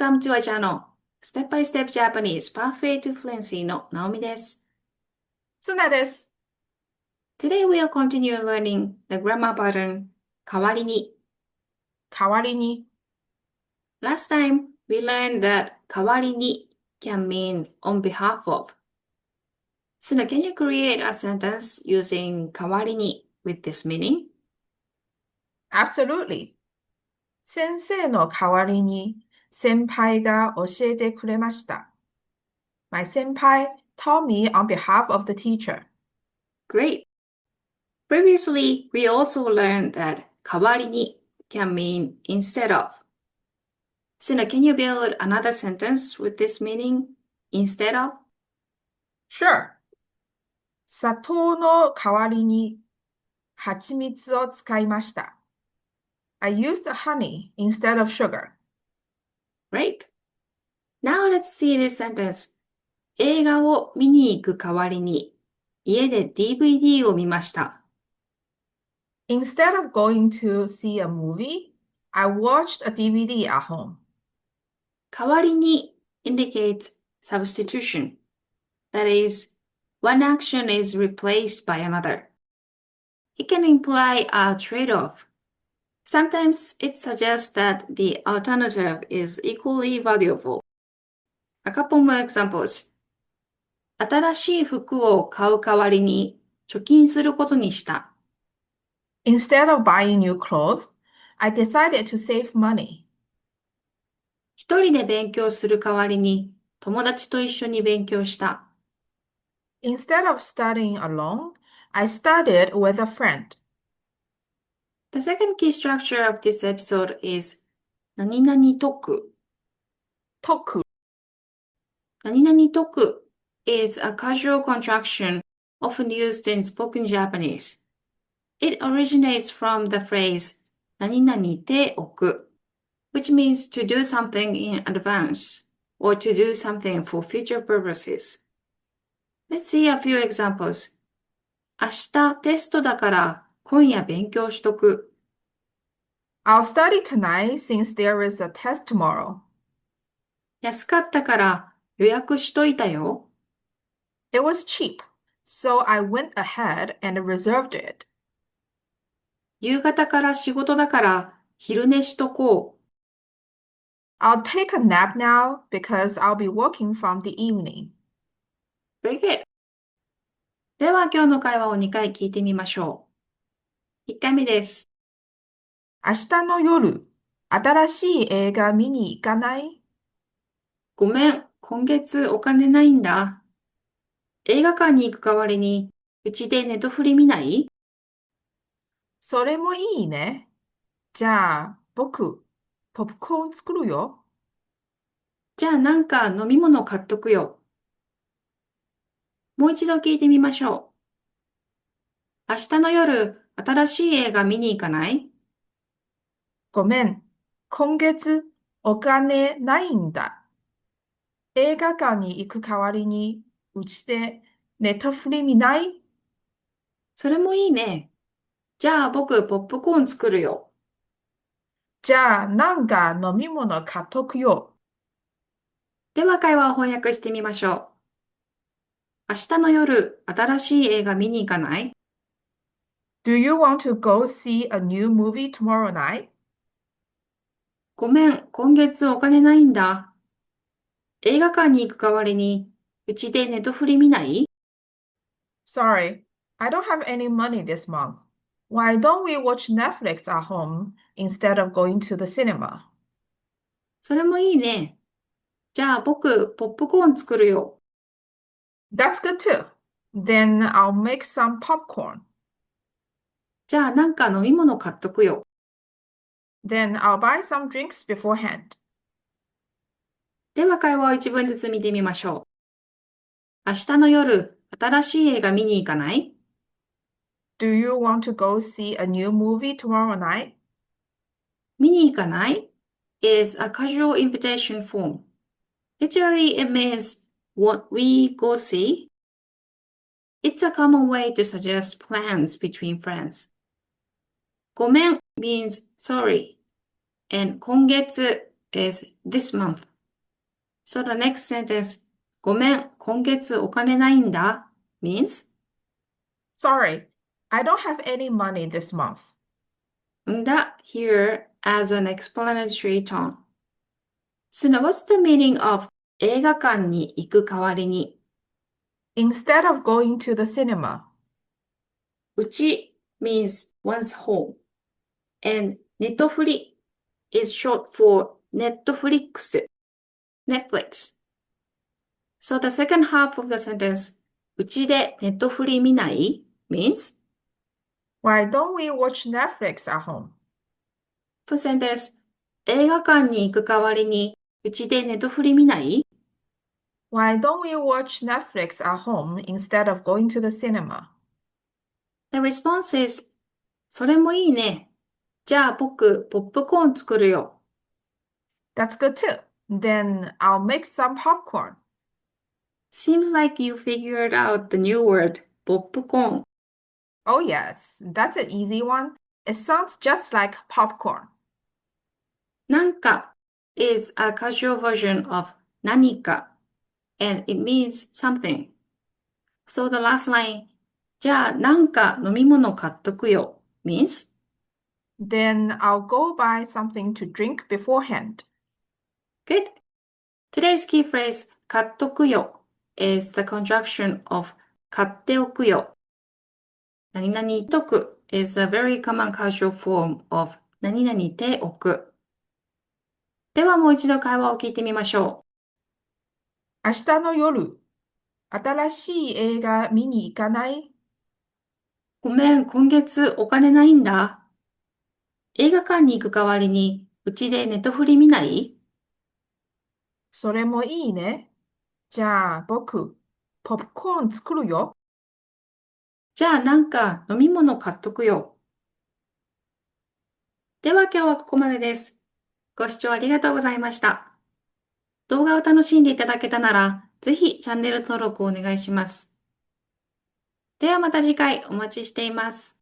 Welcome to our channel. Step by Step Japanese Pathway to Fluency のナオミです。ツナです。Today we'll continue learning the grammar pattern 代わりに。代わりに。Last time we learned that 代わりに can mean on behalf of. So now can you create a sentence using 代わりに with this meaning? Absolutely. 先生の代わりに先輩が教えてくれました。My 先輩 taught me on behalf of the teacher. Great. Previously, we also learned that 代わりに can mean instead of. So now can you build another sentence with this meaning instead of? Sure. 砂糖の代わりに蜂蜜を使いました。I used honey instead of sugar. Great. Now let's see this sentence. 映画を見に行く代わりに家で DVD を見ました。Instead of going to see a movie, I watched a DVD at home. 代わりに indicates substitution. That is, one action is replaced by another. It can imply a trade-off. Sometimes it suggests that the alternative is equally valuable. A couple more examples. 新しい服を買う代わりに貯金することにした。Instead of buying new clothes, I decided to save money. 一人で勉強する代わりに友達と一緒に勉強した。Instead of studying alone, I studied with a friend. The second key structure of this episode is 何々解く。解く。何々解く is a casual contraction often used in spoken Japanese. It originates from the phrase 何々ておく, which means to do something in advance or to do something for future purposes. Let's see a few examples. 明日テストだから今夜勉強しとく。I'll study tonight since there is a test tomorrow. 安かったから予約しといたよ。It was cheap, so I went ahead and reserved it. 夕方から仕事だから昼寝しとこう。I'll take a nap now because I'll be working from the evening. Very good. では今日の会話を2回聞いてみましょう。1回目です。明日の夜、新しい映画見に行かない？ごめん、今月お金ないんだ。映画館に行く代わりに、うちでネトフリ見ない？それもいいね。じゃあ、僕、ポップコーン作るよ。じゃあなんか飲み物買っとくよ。もう一度聞いてみましょう。明日の夜、新しい映画見に行かない？ごめん、今月お金ないんだ。映画館に行く代わりに、うちでネトフリ見ない？それもいいね。じゃあ僕ポップコーン作るよ。じゃあ、なんか飲み物買っとくよ。では会話を翻訳してみましょう。明日の夜、新しい映画見に行かない？ Do you want to go see a new movie tomorrow night? ごめん、今月お金ないんだ。映画館に行く代わりに、うちでネトフリ見ない？ Sorry, I don't have any money this month. Why don't we watch Netflix at home instead of going to the cinema? それもいいね。じゃあ僕、ポップコーン作るよ。That's good too. Then I'll make some popcorn. じゃあなんか飲み物買っとくよ。Then I'll buy some drinks beforehand. では会話を一文ずつ見てみましょう。明日の夜、新しい映画見に行かない？ Do you want to go see a new movie tomorrow night? 見に行かない is a casual invitation form. Literally, it means what we go see. It's a common way to suggest plans between friends. ごめん means sorry, and 今月 is this month. So the next sentence, ごめん、今月お金ないんだ means, Sorry, I don't have any money this month. んだ here as an explanatory tone. So now what's the meaning of 映画館に行く代わりに Instead of going to the cinema, うち means one's home and ネトフリ is short for Netflix. So the second half of the sentence うちでネトフリ見ない means why don't we watch Netflix at home? for sentence 映画館に行く代わりにうちでネトフリ見ない Why don't we watch Netflix at home instead of going to the cinema? The response is それもいいね。じゃあ僕ポップコーン作るよ。That's good too. Then I'll make some popcorn. Seems like you figured out the new word ポップコーン。Oh, yes, that's an easy one. It sounds just like popcorn. なんか is a casual version of 何か and it means something. So the last line じゃあなんか飲み物買っとくよ means Then I'll go buy something to drink beforehand. good. Today's key phrase 買っとくよ is the contraction of 買っておくよ。何々とく is a very common casual form of 何々ておく。ではもう一度会話を聞いてみましょ明日の夜、新しい映画見に行かない？う。ごめん、今月お金ないんだ。映画館に行く代わりに、うちでネトフリ見ない？それもいいね。じゃあ僕、ポップコーン作るよ。じゃあなんか飲み物買っとくよ。では今日はここまでです。ご視聴ありがとうございました。動画を楽しんでいただけたなら、ぜひチャンネル登録をお願いします。ではまた次回お待ちしています。